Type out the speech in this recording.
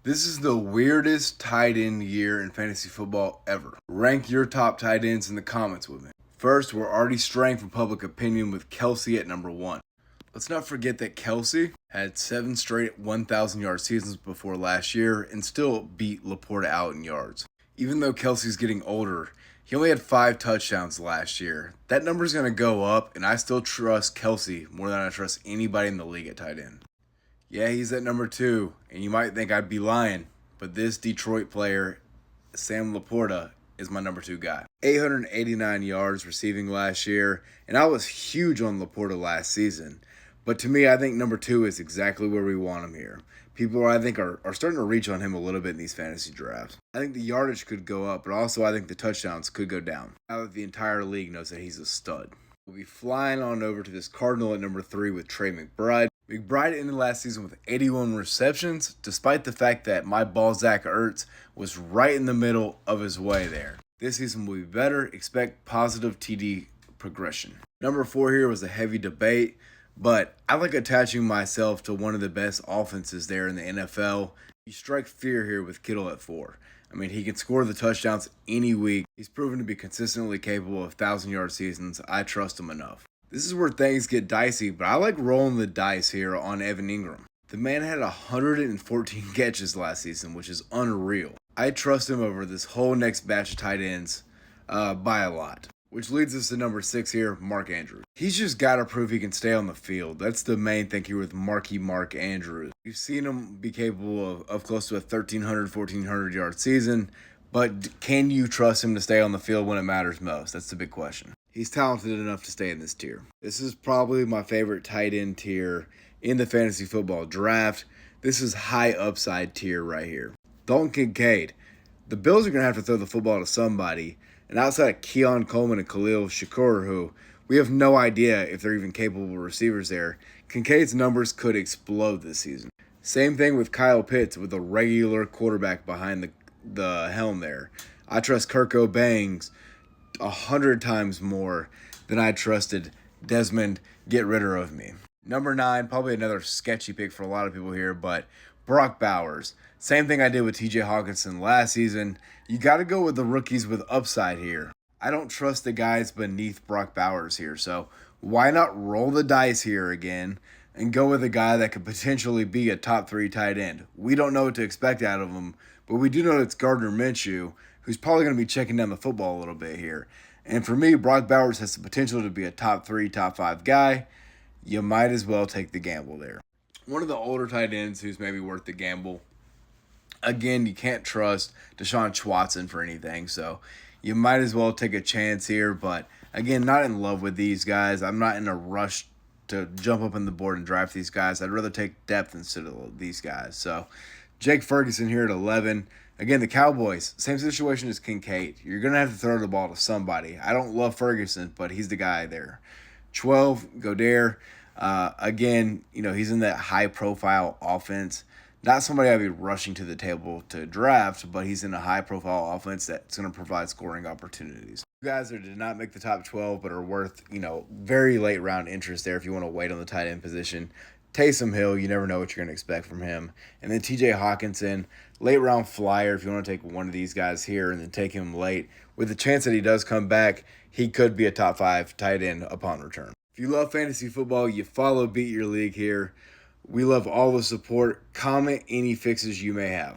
This is the weirdest tight end year in fantasy football ever. Rank your top tight ends in the comments with me. First, we're already straying from public opinion with Kelce at number 1. Let's not forget that Kelce had 7 straight 1,000-yard seasons before last year and still beat Laporta out in yards. Even though Kelce's getting older, he only had 5 touchdowns last year. That number's going to go up, and I still trust Kelce more than I trust anybody in the league at tight end. Yeah, he's at number 2, and you might think I'd be lying, but this Detroit player, Sam Laporta, is my number 2 guy. 889 yards receiving last year, and I was huge on Laporta last season. But to me, I think number 2 is exactly where we want him here. People, I think, are starting to reach on him a little bit in these fantasy drafts. I think the yardage could go up, but also I think the touchdowns could go down. Now that the entire league knows that he's a stud. We'll be flying on over to this Cardinal at number 3 with Trey McBride. McBride ended last season with 81 receptions, despite the fact that my ball Zach Ertz was right in the middle of his way there. This season will be better. Expect positive TD progression. Number 4 here was a heavy debate, but I like attaching myself to one of the best offenses there in the NFL. You strike fear here with Kittle at 4. I mean, he can score the touchdowns any week. He's proven to be consistently capable of 1,000-yard seasons. I trust him enough. This is where things get dicey, but I like rolling the dice here on Evan Ingram. The man had 114 catches last season, which is unreal. I trust him over this whole next batch of tight ends by a lot. Which leads us to number 6 here, Mark Andrews. He's just got to prove he can stay on the field. That's the main thing here with Mark Andrews. You've seen him be capable of close to a 1,300, 1,400-yard season, but can you trust him to stay on the field when it matters most? That's the big question. He's talented enough to stay in this tier. This is probably my favorite tight end tier in the fantasy football draft. This is high upside tier right here. Dalton Kincaid. The Bills are going to have to throw the football to somebody. And outside of Keon Coleman and Khalil Shakur, who we have no idea if they're even capable receivers there, Kincaid's numbers could explode this season. Same thing with Kyle Pitts with a regular quarterback behind the helm there. I trust Kirk O'Banks 100 times more than I trusted Desmond get rid of me. Number 9, probably another sketchy pick for a lot of people here, but Brock Bowers. Same thing I did with TJ Hawkinson last season. You got to go with the rookies with upside here. I don't trust the guys beneath Brock Bowers here, so why not roll the dice here again and go with a guy that could potentially be a top 3 tight end? We don't know what to expect out of him, but we do know it's Gardner Minshew, who's probably going to be checking down the football a little bit here. And for me, Brock Bowers has the potential to be a top 3, top 5 guy. You might as well take the gamble there. One of the older tight ends who's maybe worth the gamble. Again, you can't trust Deshaun Watson for anything, so you might as well take a chance here. But again, not in love with these guys. I'm not in a rush to jump up on the board and draft these guys. I'd rather take depth instead of these guys. So Jake Ferguson here at 11. Again, the Cowboys, same situation as Kincaid. You're going to have to throw the ball to somebody. I don't love Ferguson, but he's the guy there. 12, Goddard. Again, he's in that high-profile offense. Not somebody I'd be rushing to the table to draft, but he's in a high-profile offense that's going to provide scoring opportunities. Guys that did not make the top 12 but are worth, very late-round interest there if you want to wait on the tight end position. Taysom Hill, you never know what you're going to expect from him. And then TJ Hawkinson, late-round flyer if you want to take one of these guys here and then take him late. With the chance that he does come back, he could be a top 5 tight end upon return. If you love fantasy football, you follow Beat Your League here. We love all the support. Comment any fixes you may have.